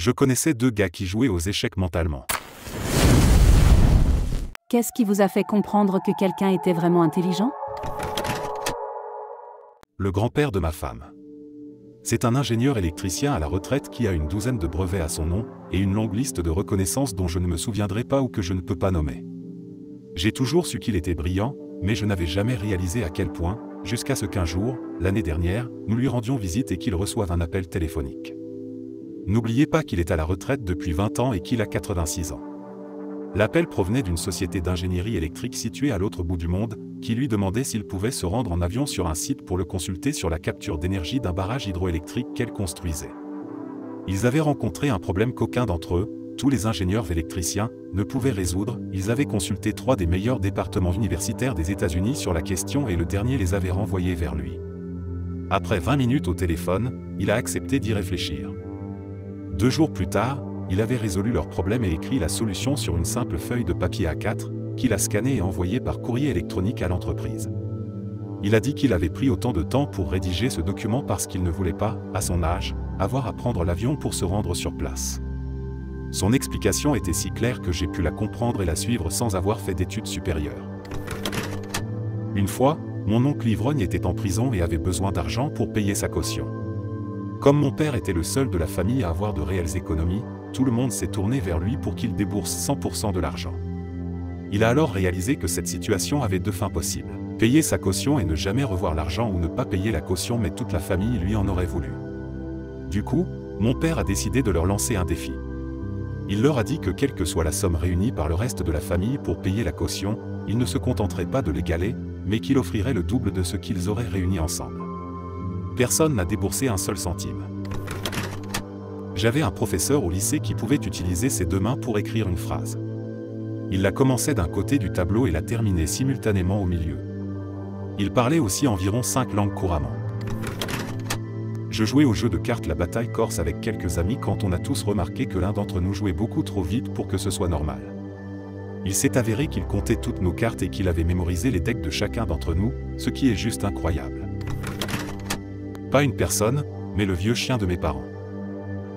Je connaissais deux gars qui jouaient aux échecs mentalement. Qu'est-ce qui vous a fait comprendre que quelqu'un était vraiment intelligent? Le grand-père de ma femme. C'est un ingénieur électricien à la retraite qui a une douzaine de brevets à son nom et une longue liste de reconnaissances dont je ne me souviendrai pas ou que je ne peux pas nommer. J'ai toujours su qu'il était brillant, mais je n'avais jamais réalisé à quel point, jusqu'à ce qu'un jour, l'année dernière, nous lui rendions visite et qu'il reçoive un appel téléphonique. N'oubliez pas qu'il est à la retraite depuis 20 ans et qu'il a 86 ans. L'appel provenait d'une société d'ingénierie électrique située à l'autre bout du monde, qui lui demandait s'il pouvait se rendre en avion sur un site pour le consulter sur la capture d'énergie d'un barrage hydroélectrique qu'elle construisait. Ils avaient rencontré un problème qu'aucun d'entre eux, tous les ingénieurs électriciens, ne pouvaient résoudre. Ils avaient consulté 3 des meilleurs départements universitaires des États-Unis sur la question et le dernier les avait renvoyés vers lui. Après 20 minutes au téléphone, il a accepté d'y réfléchir. 2 jours plus tard, il avait résolu leur problème et écrit la solution sur une simple feuille de papier A4, qu'il a scannée et envoyée par courrier électronique à l'entreprise. Il a dit qu'il avait pris autant de temps pour rédiger ce document parce qu'il ne voulait pas, à son âge, avoir à prendre l'avion pour se rendre sur place. Son explication était si claire que j'ai pu la comprendre et la suivre sans avoir fait d'études supérieures. Une fois, mon oncle ivrogne était en prison et avait besoin d'argent pour payer sa caution. Comme mon père était le seul de la famille à avoir de réelles économies, tout le monde s'est tourné vers lui pour qu'il débourse 100% de l'argent. Il a alors réalisé que cette situation avait 2 fins possibles. Payer sa caution et ne jamais revoir l'argent ou ne pas payer la caution mais toute la famille lui en aurait voulu. Du coup, mon père a décidé de leur lancer un défi. Il leur a dit que quelle que soit la somme réunie par le reste de la famille pour payer la caution, il ne se contenterait pas de l'égaler, mais qu'il offrirait le double de ce qu'ils auraient réuni ensemble. Personne n'a déboursé un seul centime. J'avais un professeur au lycée qui pouvait utiliser ses 2 mains pour écrire une phrase. Il la commençait d'un côté du tableau et la terminait simultanément au milieu. Il parlait aussi environ 5 langues couramment. Je jouais au jeu de cartes La Bataille Corse avec quelques amis quand on a tous remarqué que l'un d'entre nous jouait beaucoup trop vite pour que ce soit normal. Il s'est avéré qu'il comptait toutes nos cartes et qu'il avait mémorisé les decks de chacun d'entre nous, ce qui est juste incroyable. Pas une personne, mais le vieux chien de mes parents.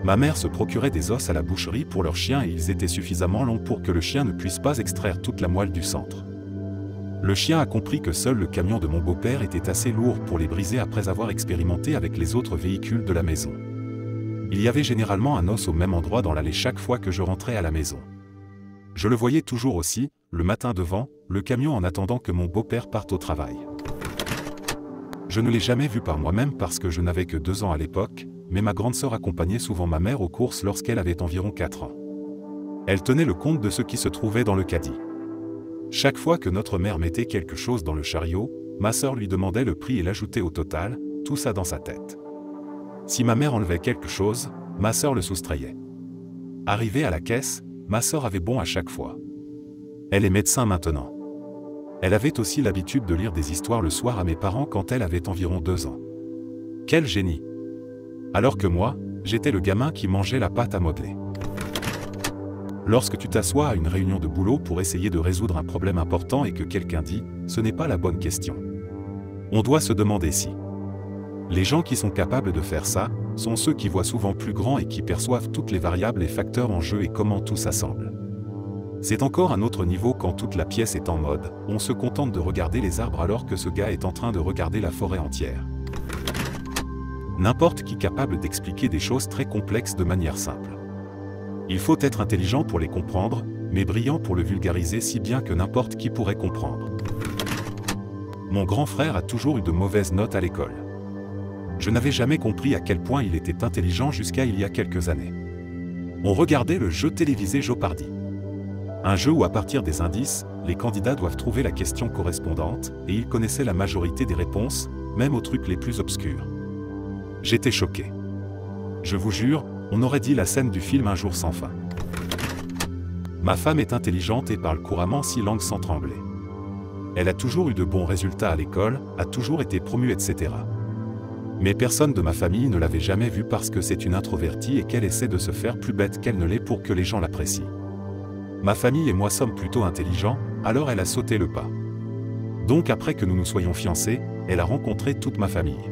Ma mère se procurait des os à la boucherie pour leur chien et ils étaient suffisamment longs pour que le chien ne puisse pas extraire toute la moelle du centre. Le chien a compris que seul le camion de mon beau-père était assez lourd pour les briser après avoir expérimenté avec les autres véhicules de la maison. Il y avait généralement un os au même endroit dans l'allée chaque fois que je rentrais à la maison. Je le voyais toujours aussi, le matin devant, le camion en attendant que mon beau-père parte au travail. Je ne l'ai jamais vu par moi-même parce que je n'avais que 2 ans à l'époque, mais ma grande sœur accompagnait souvent ma mère aux courses lorsqu'elle avait environ 4 ans. Elle tenait le compte de ce qui se trouvait dans le caddie. Chaque fois que notre mère mettait quelque chose dans le chariot, ma sœur lui demandait le prix et l'ajoutait au total, tout ça dans sa tête. Si ma mère enlevait quelque chose, ma sœur le soustrayait. Arrivée à la caisse, ma sœur avait bon à chaque fois. Elle est médecin maintenant. Elle avait aussi l'habitude de lire des histoires le soir à mes parents quand elle avait environ 2 ans. Quel génie! Alors que moi, j'étais le gamin qui mangeait la pâte à modeler. Lorsque tu t'assois à une réunion de boulot pour essayer de résoudre un problème important et que quelqu'un dit « ce n'est pas la bonne question », on doit se demander si. Les gens qui sont capables de faire ça, sont ceux qui voient souvent plus grand et qui perçoivent toutes les variables et facteurs en jeu et comment tout s'assemble. C'est encore un autre niveau quand toute la pièce est en mode, on se contente de regarder les arbres alors que ce gars est en train de regarder la forêt entière. N'importe qui capable d'expliquer des choses très complexes de manière simple. Il faut être intelligent pour les comprendre, mais brillant pour le vulgariser si bien que n'importe qui pourrait comprendre. Mon grand frère a toujours eu de mauvaises notes à l'école. Je n'avais jamais compris à quel point il était intelligent jusqu'à il y a quelques années. On regardait le jeu télévisé Jeopardy. Un jeu où à partir des indices, les candidats doivent trouver la question correspondante, et il connaissait la majorité des réponses, même aux trucs les plus obscurs. J'étais choqué. Je vous jure, on aurait dit la scène du film Un jour sans fin. Ma femme est intelligente et parle couramment 6 langues sans trembler. Elle a toujours eu de bons résultats à l'école, a toujours été promue, etc. Mais personne de ma famille ne l'avait jamais vue parce que c'est une introvertie et qu'elle essaie de se faire plus bête qu'elle ne l'est pour que les gens l'apprécient. Ma famille et moi sommes plutôt intelligents, alors elle a sauté le pas. Donc après que nous nous soyons fiancés, elle a rencontré toute ma famille.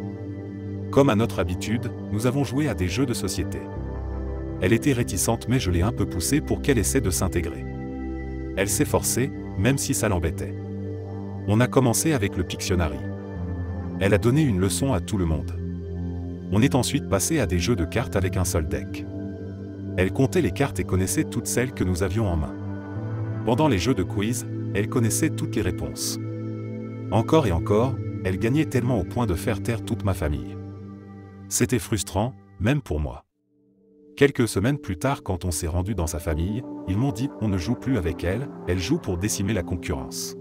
Comme à notre habitude, nous avons joué à des jeux de société. Elle était réticente mais je l'ai un peu poussée pour qu'elle essaie de s'intégrer. Elle s'est forcée, même si ça l'embêtait. On a commencé avec le Pictionary. Elle a donné une leçon à tout le monde. On est ensuite passé à des jeux de cartes avec un seul deck. Elle comptait les cartes et connaissait toutes celles que nous avions en main. Pendant les jeux de quiz, elle connaissait toutes les réponses. Encore et encore, elle gagnait tellement au point de faire taire toute ma famille. C'était frustrant, même pour moi. Quelques semaines plus tard, quand on s'est rendu dans sa famille, ils m'ont dit « on ne joue plus avec elle, elle joue pour décimer la concurrence ».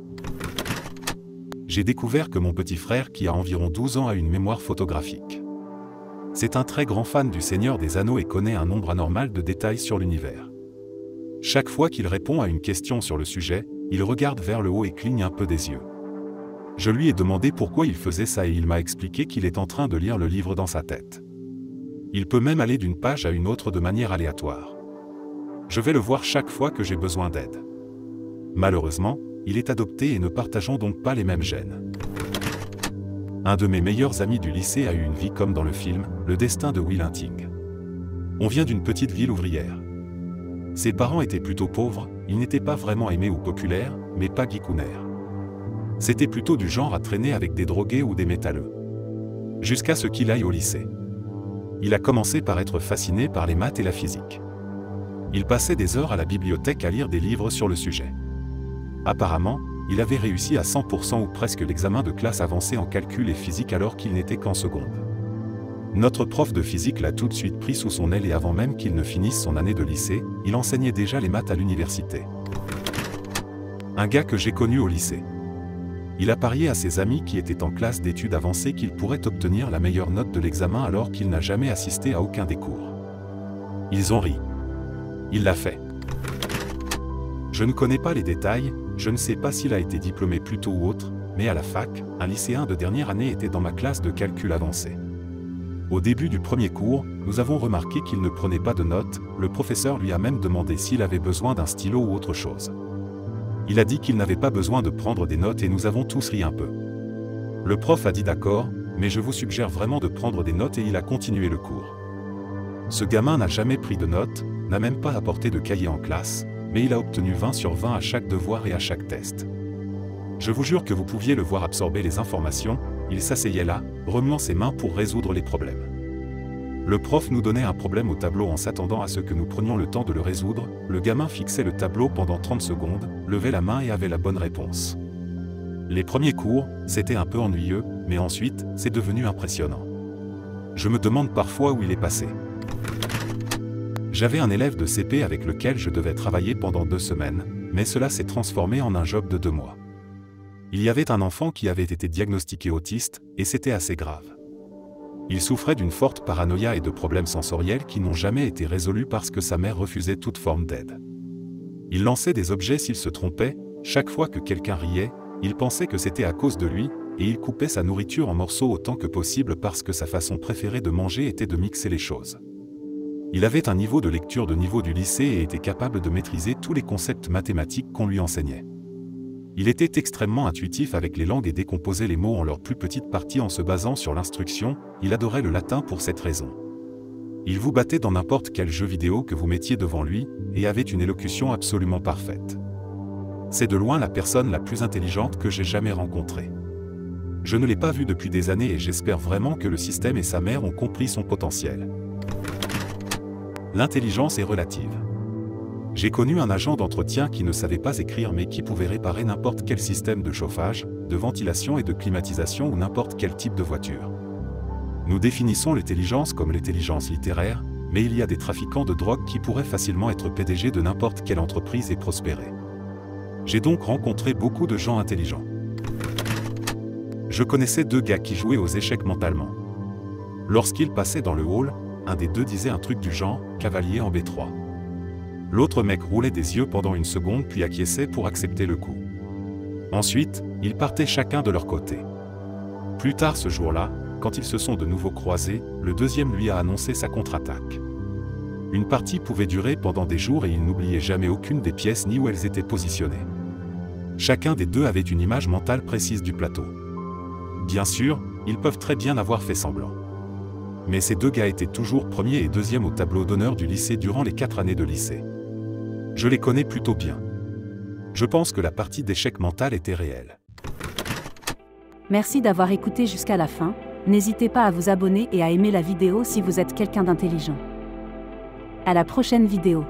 J'ai découvert que mon petit frère qui a environ 12 ans a une mémoire photographique. C'est un très grand fan du Seigneur des Anneaux et connaît un nombre anormal de détails sur l'univers. Chaque fois qu'il répond à une question sur le sujet, il regarde vers le haut et cligne un peu des yeux. Je lui ai demandé pourquoi il faisait ça et il m'a expliqué qu'il est en train de lire le livre dans sa tête. Il peut même aller d'une page à une autre de manière aléatoire. Je vais le voir chaque fois que j'ai besoin d'aide. Malheureusement, il est adopté et ne partageons donc pas les mêmes gènes. Un de mes meilleurs amis du lycée a eu une vie comme dans le film « Le destin de Will Hunting ». On vient d'une petite ville ouvrière. Ses parents étaient plutôt pauvres, ils n'étaient pas vraiment aimés ou populaires, mais pas geekounaires. C'était plutôt du genre à traîner avec des drogués ou des métalleux. Jusqu'à ce qu'il aille au lycée. Il a commencé par être fasciné par les maths et la physique. Il passait des heures à la bibliothèque à lire des livres sur le sujet. Apparemment, il avait réussi à 100% ou presque l'examen de classe avancé en calcul et physique alors qu'il n'était qu'en seconde. Notre prof de physique l'a tout de suite pris sous son aile et avant même qu'il ne finisse son année de lycée, il enseignait déjà les maths à l'université. Un gars que j'ai connu au lycée. Il a parié à ses amis qui étaient en classe d'études avancées qu'il pourrait obtenir la meilleure note de l'examen alors qu'il n'a jamais assisté à aucun des cours. Ils ont ri. Il l'a fait. Je ne connais pas les détails, je ne sais pas s'il a été diplômé plus tôt ou autre, mais à la fac, un lycéen de dernière année était dans ma classe de calcul avancé. Au début du premier cours, nous avons remarqué qu'il ne prenait pas de notes, le professeur lui a même demandé s'il avait besoin d'un stylo ou autre chose. Il a dit qu'il n'avait pas besoin de prendre des notes et nous avons tous ri un peu. Le prof a dit d'accord, mais je vous suggère vraiment de prendre des notes et il a continué le cours. Ce gamin n'a jamais pris de notes, n'a même pas apporté de cahier en classe, mais il a obtenu 20 sur 20 à chaque devoir et à chaque test. Je vous jure que vous pouviez le voir absorber les informations, il s'asseyait là, remuant ses mains pour résoudre les problèmes. Le prof nous donnait un problème au tableau en s'attendant à ce que nous prenions le temps de le résoudre, le gamin fixait le tableau pendant 30 secondes, levait la main et avait la bonne réponse. Les premiers cours, c'était un peu ennuyeux, mais ensuite, c'est devenu impressionnant. Je me demande parfois où il est passé. J'avais un élève de CP avec lequel je devais travailler pendant 2 semaines, mais cela s'est transformé en un job de 2 mois. Il y avait un enfant qui avait été diagnostiqué autiste, et c'était assez grave. Il souffrait d'une forte paranoïa et de problèmes sensoriels qui n'ont jamais été résolus parce que sa mère refusait toute forme d'aide. Il lançait des objets s'il se trompait, chaque fois que quelqu'un riait, il pensait que c'était à cause de lui, et il coupait sa nourriture en morceaux autant que possible parce que sa façon préférée de manger était de mixer les choses. Il avait un niveau de lecture de niveau du lycée et était capable de maîtriser tous les concepts mathématiques qu'on lui enseignait. Il était extrêmement intuitif avec les langues et décomposait les mots en leurs plus petites parties en se basant sur l'instruction, il adorait le latin pour cette raison. Il vous battait dans n'importe quel jeu vidéo que vous mettiez devant lui, et avait une élocution absolument parfaite. C'est de loin la personne la plus intelligente que j'ai jamais rencontrée. Je ne l'ai pas vu depuis des années et j'espère vraiment que le système et sa mère ont compris son potentiel. L'intelligence est relative. J'ai connu un agent d'entretien qui ne savait pas écrire mais qui pouvait réparer n'importe quel système de chauffage, de ventilation et de climatisation ou n'importe quel type de voiture. Nous définissons l'intelligence comme l'intelligence littéraire, mais il y a des trafiquants de drogue qui pourraient facilement être PDG de n'importe quelle entreprise et prospérer. J'ai donc rencontré beaucoup de gens intelligents. Je connaissais 2 gars qui jouaient aux échecs mentalement. Lorsqu'ils passaient dans le hall, un des 2 disait un truc du genre « cavalier en B3 ». L'autre mec roulait des yeux pendant une seconde puis acquiesçait pour accepter le coup. Ensuite, ils partaient chacun de leur côté. Plus tard ce jour-là, quand ils se sont de nouveau croisés, le deuxième lui a annoncé sa contre-attaque. Une partie pouvait durer pendant des jours et il n'oubliait jamais aucune des pièces ni où elles étaient positionnées. Chacun des 2 avait une image mentale précise du plateau. Bien sûr, ils peuvent très bien avoir fait semblant. Mais ces deux gars étaient toujours premier et deuxième au tableau d'honneur du lycée durant les 4 années de lycée. Je les connais plutôt bien. Je pense que la partie d'échec mental était réelle. Merci d'avoir écouté jusqu'à la fin. N'hésitez pas à vous abonner et à aimer la vidéo si vous êtes quelqu'un d'intelligent. À la prochaine vidéo.